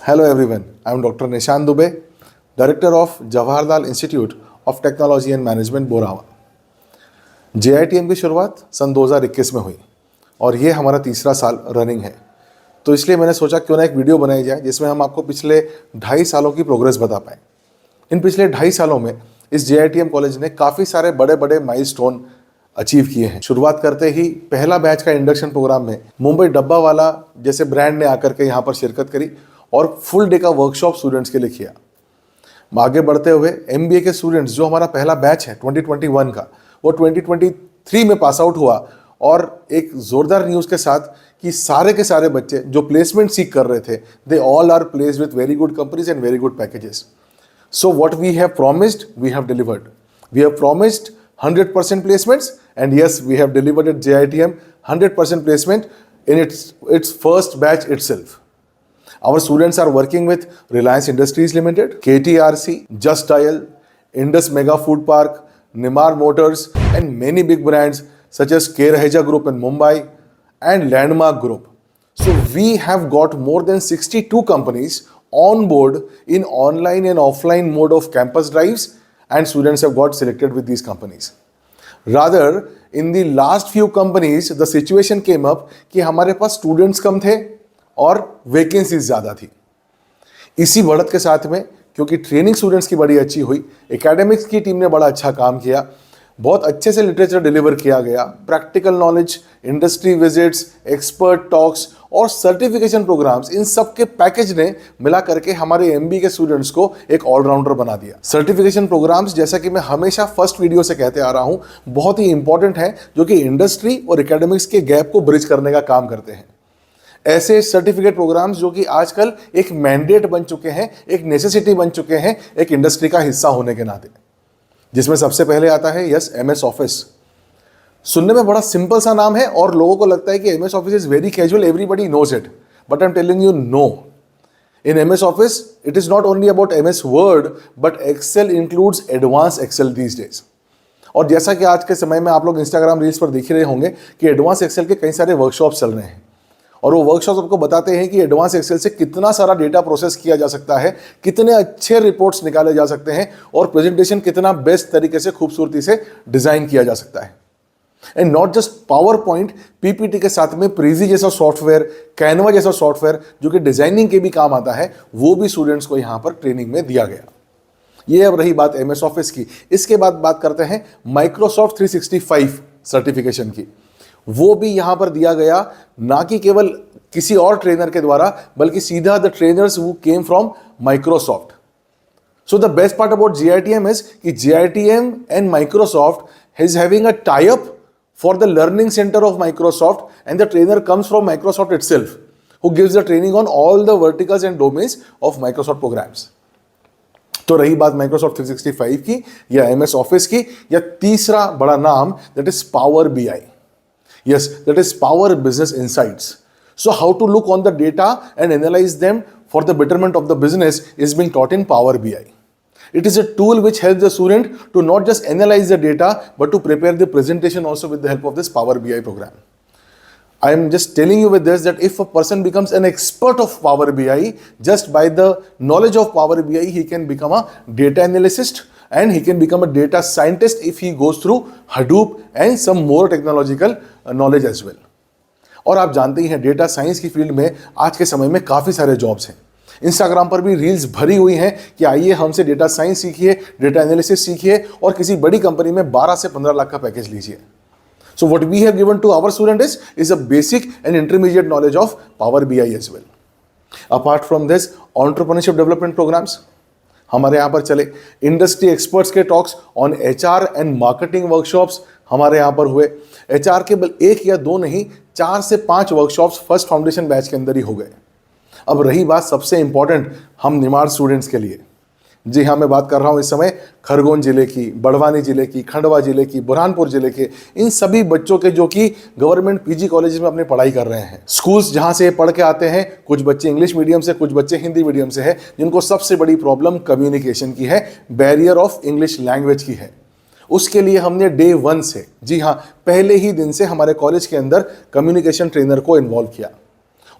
Hello everyone, I am Dr. Nishan Dubey, Director of Jawaharlal Institute of Technology and Management, Borawa. JITM की शुरुआत सन 2021 में हुई और ये हमारा तीसरा साल रनिंग है। तो इसलिए मैंने सोचा क्यों ना एक वीडियो बनाई जाए जिसमें हम आपको पिछले 2.5 सालों की प्रोग्रेस बता पाएँ। इन पिछले 2.5 सालों में इस JITM कॉलेज ने काफ़ी सारे बड़े बड़े माइलस्टोन अचीव किए हैं। शुरुआत करते ही पहला बैच का इंडक्शन प्रोग्राम में मुंबई डब्बा वाला जैसे ब्रांड ने आकर के यहाँ पर शिरकत करी और फुल डे का वर्कशॉप स्टूडेंट्स के लिए किया। आगे बढ़ते हुए MBA के स्टूडेंट्स जो हमारा पहला बैच है 2021 का, वो 2023 में पास आउट हुआ और एक जोरदार न्यूज़ के साथ कि सारे के सारे बच्चे जो प्लेसमेंट सीख कर रहे थे, they all are placed with very good companies and very good packages. So what we have promised, we have delivered. We have promised 100% placements, and yes, we have delivered at JITM 100% placement in its first batch itself. Our students are working with Reliance Industries Limited, KTRC, Just Dial, Indus Mega Food Park, Nimar Motors, and many big brands such as K Raheja Group in Mumbai and Landmark Group. So we have got more than 62 companies on board in online and offline mode of campus drives, and students have got selected with these companies. Rather, in the last few companies, the situation came up कि हमारे पास students कम थे और vacancies ज़्यादा थी। इसी बढ़त के साथ में क्योंकि ट्रेनिंग स्टूडेंट्स की बड़ी अच्छी हुई, एकेडमिक्स की टीम ने बड़ा अच्छा काम किया, बहुत अच्छे से लिटरेचर डिलीवर किया गया, practical knowledge, industry visits, expert talks और सर्टिफिकेशन प्रोग्राम्स, इन सब के पैकेज ने मिला करके हमारे MBA के स्टूडेंट्स को एक ऑलराउंडर बना दिया। सर्टिफिकेशन प्रोग्राम्स, जैसा कि मैं हमेशा फर्स्ट वीडियो से कहते आ रहा हूं, बहुत ही इंपॉर्टेंट है जो कि इंडस्ट्री और एकेडमिक्स के गैप को ब्रिज करने का काम करते हैं। ऐसे सर्टिफिकेट प्रोग्राम्स जो कि आजकल एक मैंडेट बन चुके हैं, एक नेसेसिटी बन चुके हैं एक इंडस्ट्री का हिस्सा होने के नाते, जिसमें सबसे पहले आता है MS ऑफिस। सुनने में बड़ा सिंपल सा नाम है और लोगों को लगता है कि MS Office is very casual, everybody knows it, but I am telling you no. In MS Office it is not only about MS Word but Excel includes advance Excel these days. और जैसा कि आज के समय में आप लोग Instagram reels पर देख रहे होंगे कि एडवांस एक्सेल के कई सारे वर्कशॉप चल रहे हैं और वो वर्कशॉप आपको बताते हैं कि एडवांस एक्सेल से कितना सारा डेटा प्रोसेस किया जा सकता है, कितने अच्छे रिपोर्ट्स निकाले जा सकते हैं और प्रेजेंटेशन कितना बेस्ट तरीके से खूबसूरती से डिजाइन किया जा सकता है। And not just power point, PPT के साथ में प्रीजी जैसा सॉफ्टवेयर, कैनवा जैसा सॉफ्टवेयर जो कि डिजाइनिंग के भी काम आता है, वो भी स्टूडेंट्स को यहाँ पर ट्रेनिंग में दिया गया। ये अब रही बात MS ऑफिस की। इसके बाद बात करते हैं Microsoft 365 सर्टिफिकेशन की। वो भी यहां पर दिया गया, ना कि केवल किसी और ट्रेनर के द्वारा, बल्कि सीधा the trainers who came from Microsoft. So the best part about JITM is कि JITM and Microsoft is having a tie up for the learning centre of Microsoft and the trainer comes from Microsoft itself who gives the training on all the verticals and domains of Microsoft programs. तो रही बात Microsoft 365 की या MS office की, या तीसरा बड़ा नाम that is Power BI। Yes, that is Power Business Insights. So how to look on the data and analyze them for the betterment of the business is being taught in Power BI. It is a tool which helps the student to not just analyze the data but to prepare the presentation also with the help of this Power BI program. I am just telling you with this that if a person becomes an expert of Power BI, just by the knowledge of Power BI, he can become a data analyst and he can become a data scientist if he goes through Hadoop and some more technological knowledge as well. और आप जानते ही हैं data science की field में आज के समय में काफ़ी सारे जॉब्स हैं। इंस्टाग्राम पर भी रील्स भरी हुई हैं कि आइए हमसे डेटा साइंस सीखिए, डेटा एनालिसिस सीखिए और किसी बड़ी कंपनी में 12 से 15 लाख का पैकेज लीजिए। So what we have given to our student is a basic and intermediate knowledge of Power BI as well. Apart from this, entrepreneurship development programs हमारे यहाँ पर चले, इंडस्ट्री एक्सपर्ट्स के talks on HR and marketing workshops हमारे यहाँ पर हुए। HR के बल 1 या 2 नहीं, 4 से 5 वर्कशॉप्स फर्स्ट फाउंडेशन बैच के अंदर ही हो गए। अब रही बात सबसे इंपॉर्टेंट हम निमाड़ स्टूडेंट्स के लिए। जी हाँ, मैं बात कर रहा हूँ इस समय खरगोन जिले की, बड़वानी जिले की, खंडवा जिले की, बुरहानपुर जिले के इन सभी बच्चों के जो कि गवर्नमेंट PG कॉलेज में अपनी पढ़ाई कर रहे हैं। स्कूल्स जहाँ से पढ़ के आते हैं, कुछ बच्चे इंग्लिश मीडियम से, कुछ बच्चे हिंदी मीडियम से है, जिनको सबसे बड़ी प्रॉब्लम कम्युनिकेशन की है, बैरियर ऑफ इंग्लिश लैंग्वेज की है। उसके लिए हमने डे 1 से, जी हाँ, पहले ही दिन से हमारे कॉलेज के अंदर कम्युनिकेशन ट्रेनर को इन्वॉल्व किया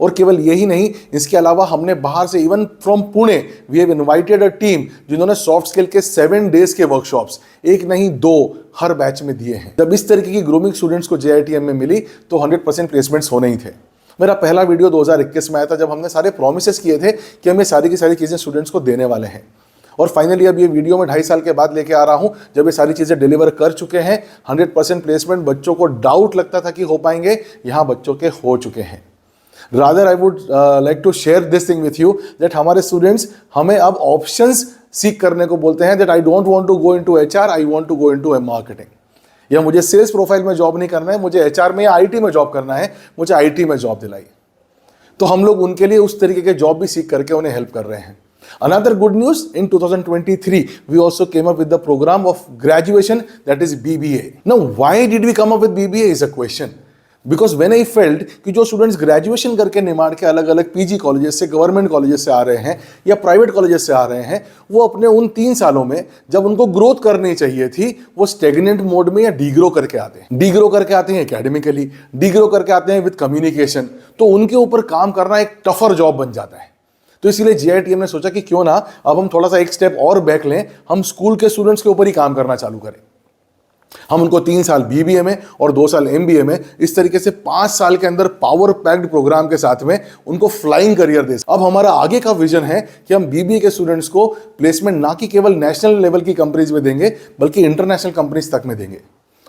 और केवल यही नहीं, इसके अलावा हमने बाहर से even from Pune we have invited a team जिन्होंने सॉफ्ट स्किल के 7 डेज के वर्कशॉप्स, एक नहीं 2 हर बैच में दिए हैं। जब इस तरीके की ग्रूमिंग स्टूडेंट्स को JITM में मिली तो 100% प्लेसमेंट्स होने ही थे। मेरा पहला वीडियो 2021 में आया था जब हमने सारे प्रोमिसेस किए थे कि हम ये सारी की सारी चीज़ें स्टूडेंट्स को देने वाले हैं, और फाइनली अब ये वीडियो में 2.5 साल के बाद लेके आ रहा हूं जब ये सारी चीज़ें डिलीवर कर चुके हैं। 100% प्लेसमेंट, बच्चों को डाउट लगता था कि हो पाएंगे, यहाँ बच्चों के हो चुके हैं। Rather I would like to share this thing with you that हमारे स्टूडेंट्स हमें अब ऑप्शंस सीख करने को बोलते हैं, that I don't want to go into HR, I want to go into marketing, या मुझे सेल्स प्रोफाइल में जॉब नहीं करना है, मुझे HR में या IT में जॉब करना है, मुझे IT में जॉब दिलाई। तो हम लोग उनके लिए उस तरीके के जॉब भी सीख करके उन्हें हेल्प कर रहे हैं। Another good news, in 2023, we also came up with the program of graduation that is BBA. Now, why did we come up with BBA is a question. Because when I felt कि जो students graduation करके निमाड़ के अलग अलग PG colleges से, government colleges से आ रहे हैं या प्राइवेट कॉलेजेस से आ रहे हैं, वो अपने उन 3 सालों में जब उनको ग्रोथ करनी चाहिए थी, वो स्टेगनेंट मोड में या डीग्रो करके आते हैं। डीग्रो करके आते हैं एकेडमिकली, डीग्रो करके आते हैं विद कम्युनिकेशन, तो उनके ऊपर काम करना एक टफर जॉब बन जाता है। तो इसीलिए JITM ने सोचा कि क्यों ना अब हम थोड़ा सा एक स्टेप और बैक लें, हम स्कूल के स्टूडेंट्स के ऊपर ही काम करना चालू करें। हम उनको 3 साल BBA में और 2 साल MBA में, इस तरीके से 5 साल के अंदर पावर पैक्ड प्रोग्राम के साथ में उनको फ्लाइंग करियर दे। अब हमारा आगे का विजन है कि हम BBA के स्टूडेंट्स को प्लेसमेंट ना कि केवल नेशनल लेवल की कंपनीज में देंगे, बल्कि इंटरनेशनल कंपनीज तक में देंगे,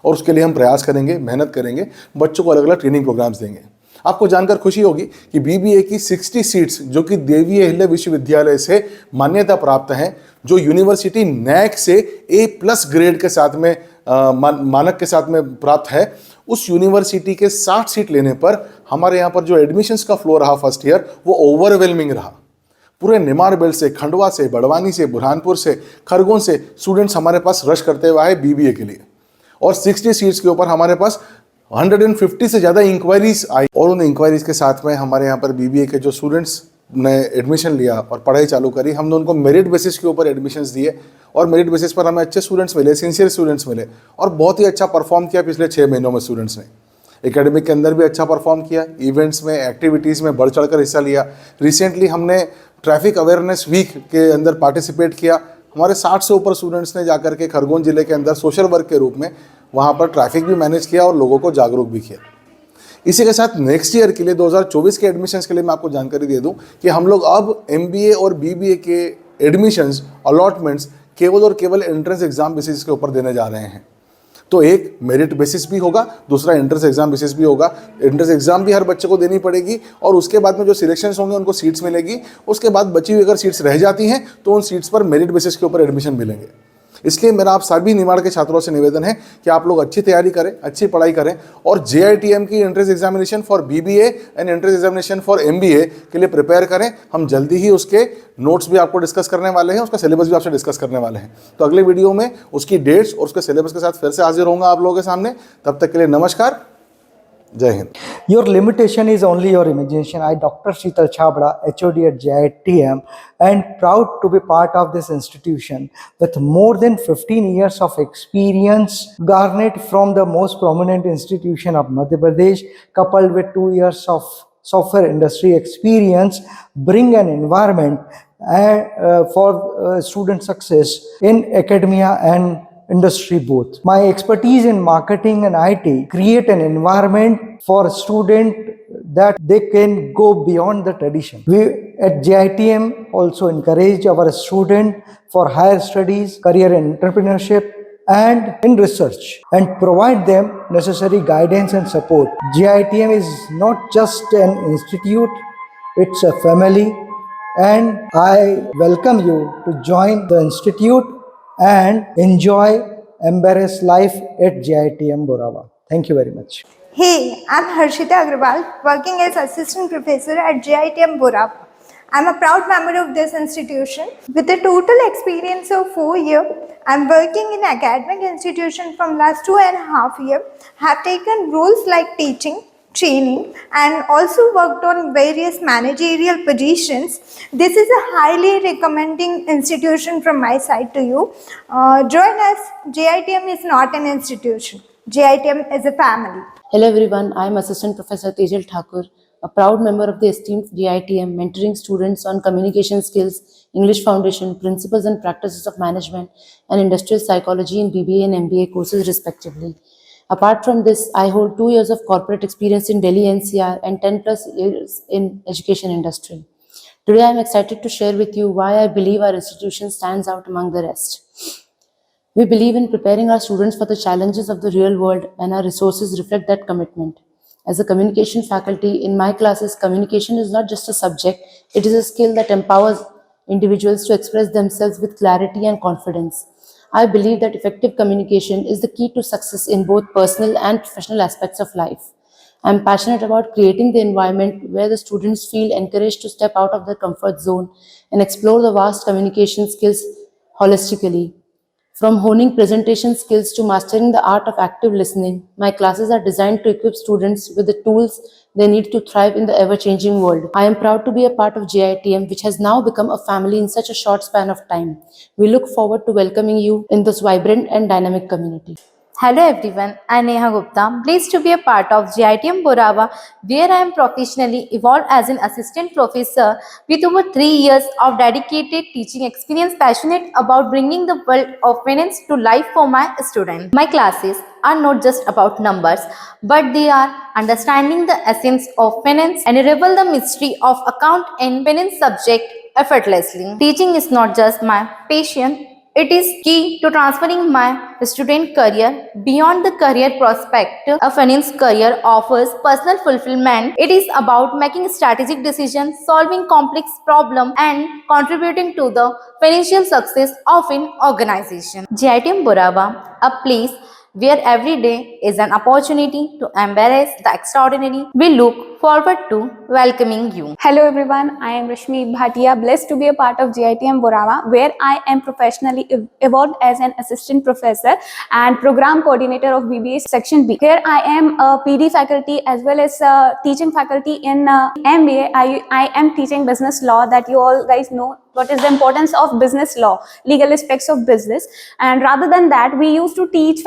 और उसके लिए हम प्रयास करेंगे, मेहनत करेंगे, बच्चों को अलग अलग ट्रेनिंग प्रोग्राम्स देंगे। आपको जानकर खुशी होगी कि BBA की 60 सीट्स जो कि देवी अहिल्या विश्वविद्यालय से मान्यता प्राप्त हैं, जो यूनिवर्सिटी NAC से A+ ग्रेड के साथ में मानक के साथ में प्राप्त है, उस यूनिवर्सिटी के 60 सीट लेने पर हमारे यहाँ पर जो एडमिशन्स का फ्लो रहा फर्स्ट ईयर, वो ओवरवेलमिंग रहा। पूरे निमाड़ बेल्ट से, खंडवा से, बड़वानी से, बुरहानपुर से, खरगोन से स्टूडेंट्स हमारे पास रश करते हुए आए BBA के लिए, और 60 सीट्स के ऊपर हमारे पास 150 से ज़्यादा इंक्वायरीज आई, और उन इंक्वायरीज के साथ में हमारे यहाँ पर BBA के जो स्टूडेंट्स ने एडमिशन लिया और पढ़ाई चालू करी, हमने उनको मेरिट बेसिस के ऊपर एडमिशन्स दिए, और मेरिट बेसिस पर हमें अच्छे स्टूडेंट्स मिले, सिंसियर स्टूडेंट्स मिले, और बहुत ही अच्छा परफॉर्म किया पिछले 6 महीनों में स्टूडेंट्स ने। एकेडमिक के अंदर भी अच्छा परफॉर्म किया, इवेंट्स में, एक्टिविटीज़ में बढ़ चढ़ कर हिस्सा लिया। रिसेंटली हमने ट्रैफिक अवेयरनेस वीक के अंदर पार्टिसिपेट किया। हमारे 60 से ऊपर स्टूडेंट्स ने जाकर के खरगोन जिले के अंदर सोशल वर्क के रूप में वहाँ पर ट्रैफिक भी मैनेज किया और लोगों को जागरूक भी किया। इसी के साथ नेक्स्ट ईयर के लिए 2024 के एडमिशन्स के लिए मैं आपको जानकारी दे दूं कि हम लोग अब MBA और BBA के एडमिशन्स अलॉटमेंट्स केवल और केवल एंट्रेंस एग्जाम बेसिस के ऊपर देने जा रहे हैं। तो एक मेरिट बेसिस भी होगा, दूसरा एंट्रेंस एग्जाम बेसिस भी होगा। एंट्रेंस एग्जाम भी हर बच्चे को देनी पड़ेगी, और उसके बाद में जो सिलेक्शंस होंगे उनको सीट्स मिलेगी। उसके बाद बची हुई अगर सीट्स रह जाती हैं तो उन सीट्स पर मेरिट बेसिस के ऊपर एडमिशन मिलेंगे। इसलिए मेरा आप सभी निमाड़ के छात्रों से निवेदन है कि आप लोग अच्छी तैयारी करें, अच्छी पढ़ाई करें, और JITM की entrance examination for BBA and entrance examination for MBA के लिए प्रिपेयर करें। हम जल्दी ही उसके नोट्स भी आपको डिस्कस करने वाले हैं, उसका सिलेबस भी आपसे डिस्कस करने वाले हैं। तो अगले वीडियो में उसकी डेट्स और उसके सिलेबस के साथ फिर से हाजिर होऊंगा आप लोगों के सामने। तब तक के लिए नमस्कार, जय Hind. Your limitation is only your imagination. I, Dr. Sheetal Chhabra, HOD at JITM, and proud to be part of this institution with more than 15 years of experience garnered from the most prominent institution of Madhya Pradesh, coupled with 2 years of software industry experience, bring an environment for student success in academia and industry both. My expertise in marketing and IT create an environment for student that they can go beyond the tradition. We at JITM also encourage our student for higher studies, career and entrepreneurship, and in research, and provide them necessary guidance and support. JITM is not just an institute, it's a family, and I welcome you to join the institute and enjoy embrace life at JITM Borava. Thank you very much. Hey, I'm Harshita Agrawal, working as assistant professor at JITM Borava. I'm a proud member of this institution. With a total experience of 4 years, I'm working in academic institution from last 2.5 years. Have taken roles like teaching, training, and also worked on various managerial positions. This is a highly recommending institution from my side to you. Join us. JITM is not an institution. JITM is a family. Hello everyone, I am Assistant Professor Tejal Thakur, a proud member of the esteemed GITM, mentoring students on communication skills, English foundation, principles and practices of management, and industrial psychology in BBA and MBA courses respectively. Apart from this, I hold 2 years of corporate experience in Delhi NCR and 10 plus years in education industry. Today, I am excited to share with you why I believe our institution stands out among the rest. We believe in preparing our students for the challenges of the real world, and our resources reflect that commitment. As a communication faculty, in my classes, communication is not just a subject, it is a skill that empowers individuals to express themselves with clarity and confidence. I believe that effective communication is the key to success in both personal and professional aspects of life. I am passionate about creating the environment where the students feel encouraged to step out of their comfort zone and explore the vast communication skills holistically. From honing presentation skills to mastering the art of active listening, my classes are designed to equip students with the tools they need to thrive in the ever-changing world. I am proud to be a part of GITM, which has now become a family in such a short span of time. We look forward to welcoming you in this vibrant and dynamic community. Hello everyone, I'm Neha Gupta. Pleased to be a part of GITM Borava, where I am professionally evolved as an assistant professor with over 3 years of dedicated teaching experience, passionate about bringing the world of finance to life for my students. My classes are not just about numbers, but they are understanding the essence of finance and reveal the mystery of account and finance subject effortlessly. Teaching is not just my passion, it is key to transferring my student career beyond the career prospect. A finance career offers personal fulfillment. It is about making strategic decisions, solving complex problems, and contributing to the financial success of an organization. GITM Borava, a place where every day is an opportunity to embrace the extraordinary. We look forward to welcoming you. Hello everyone, I am Rashmi Bhatia, blessed to be a part of GITM Borava, where I am professionally evolved as an assistant professor and program coordinator of BBA Section B. Here I am a PD faculty as well as teaching faculty in MBA. I am teaching business law, that you all guys know what is the importance of business law, legal aspects of business. And rather than that, we used to teach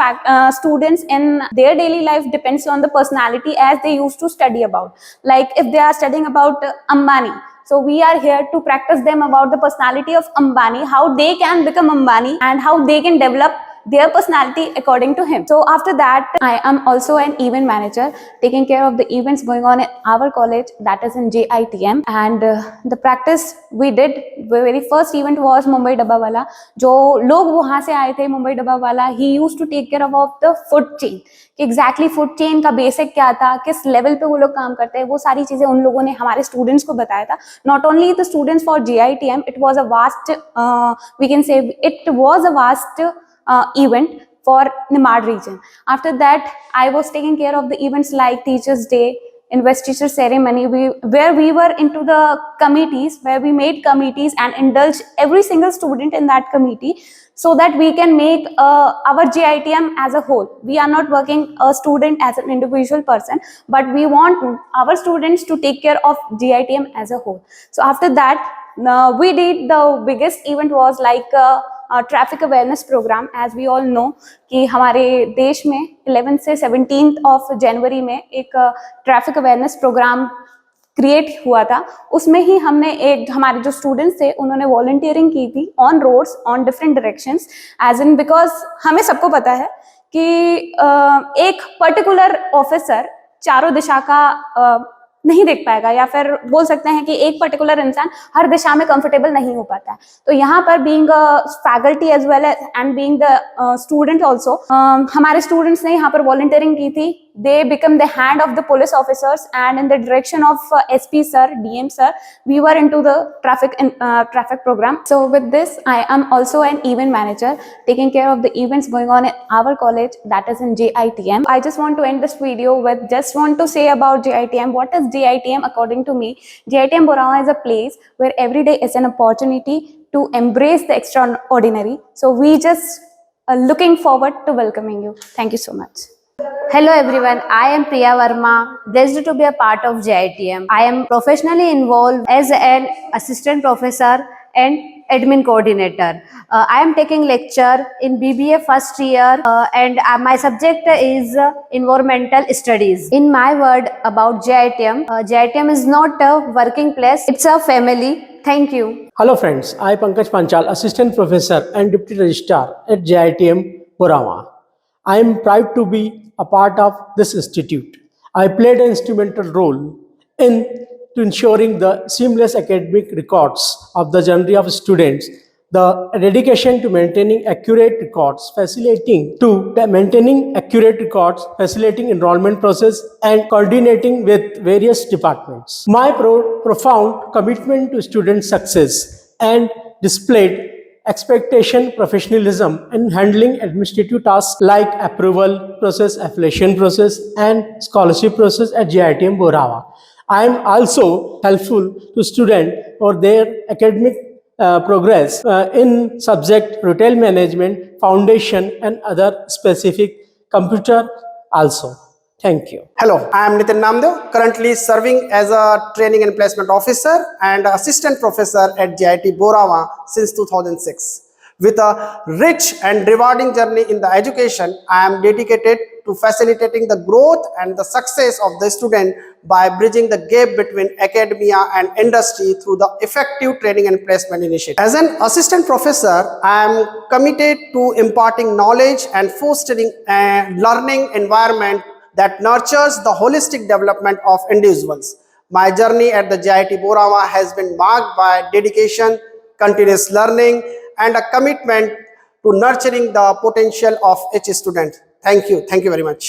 students in their daily life depends on the personality as they used to study about. Like if they are studying about Ambani, so we are here to practice them about the personality of Ambani, how they can become Ambani and how they can develop their personality according to him. So after that, I am also an event manager, taking care of the events going on in our college, that is in JITM. And the practice we did, the very first event was Mumbai Dabba Wala. जो लोग वहाँ से आए थे मुंबई डब्बा वाला, he used to take care of the food chain. कि exactly food chain का बेसिक क्या था, किस लेवल पे वो लोग काम करते हैं, वो सारी चीजें उन लोगों ने हमारे स्टूडेंट्स को बताया था. Not only the students for JITM, it was a vast we can say it was a vast event for Nimad region. After that, I was taking care of the events like Teachers Day, investiture ceremony, where we were into the committees, where we made committees and indulged every single student in that committee, so that we can make our JITM as a whole. We are not working a student as an individual person, but we want our students to take care of JITM as a whole. So after that, we did the biggest event was like traffic awareness program. As we all know कि हमारे देश में 11 से 17 of January में एक traffic awareness program create हुआ था. उसमें ही हमने एक हमारे जो स्टूडेंट्स थे उन्होंने वॉलंटियरिंग की थी on roads on different directions, as in because हमें सबको पता है कि एक पर्टिकुलर ऑफिसर चारों दिशा का नहीं देख पाएगा, या फिर बोल सकते हैं कि एक पर्टिकुलर इंसान हर दिशा में कंफर्टेबल नहीं हो पाता है. तो यहाँ पर being faculty as well and being the student also, हमारे स्टूडेंट्स ने यहाँ पर वॉलंटियरिंग की थी. They become the hand of the police officers, and in the direction of SP sir, DM sir, we were into the traffic program. So with this, I am also an event manager, taking care of the events going on in our college, that is in JITM. I just want to end this video with just want to say about JITM. What is JITM according to me? JITM Borava is a place where every day is an opportunity to embrace the extraordinary. So we just looking forward to welcoming you. Thank you so much. Hello everyone, I am Priya Verma, blessed to be a part of JITM. I am professionally involved as an assistant professor and admin coordinator. I am taking lecture in BBA first year and my subject is environmental studies. In my word about JITM, JITM is not a working place, it's a family. Thank you. Hello friends, I Pankaj Panchal, Assistant Professor and Deputy Registrar at JITM Borawa. I am proud to be a part of this institute. I played an instrumental role in ensuring the seamless academic records of the journey of students, the dedication to maintaining accurate records, facilitating enrollment process and coordinating with various departments. My profound commitment to student success and displayed expectation, professionalism in handling administrative tasks like approval process, affiliation process and scholarship process at JITM Borawa. I am also helpful to students for their academic progress in subject retail management, foundation and other specific computer also. Thank you. Hello, I am Nitin Namdev, currently serving as a Training and Placement Officer and Assistant Professor at JIT Borawa since 2006. With a rich and rewarding journey in the education, I am dedicated to facilitating the growth and the success of the student by bridging the gap between academia and industry through the effective training and placement initiative. As an assistant professor, I am committed to imparting knowledge and fostering a learning environment that nurtures the holistic development of individuals. My journey at the JIT Borawa has been marked by dedication, continuous learning, and a commitment to nurturing the potential of each student. Thank you very much.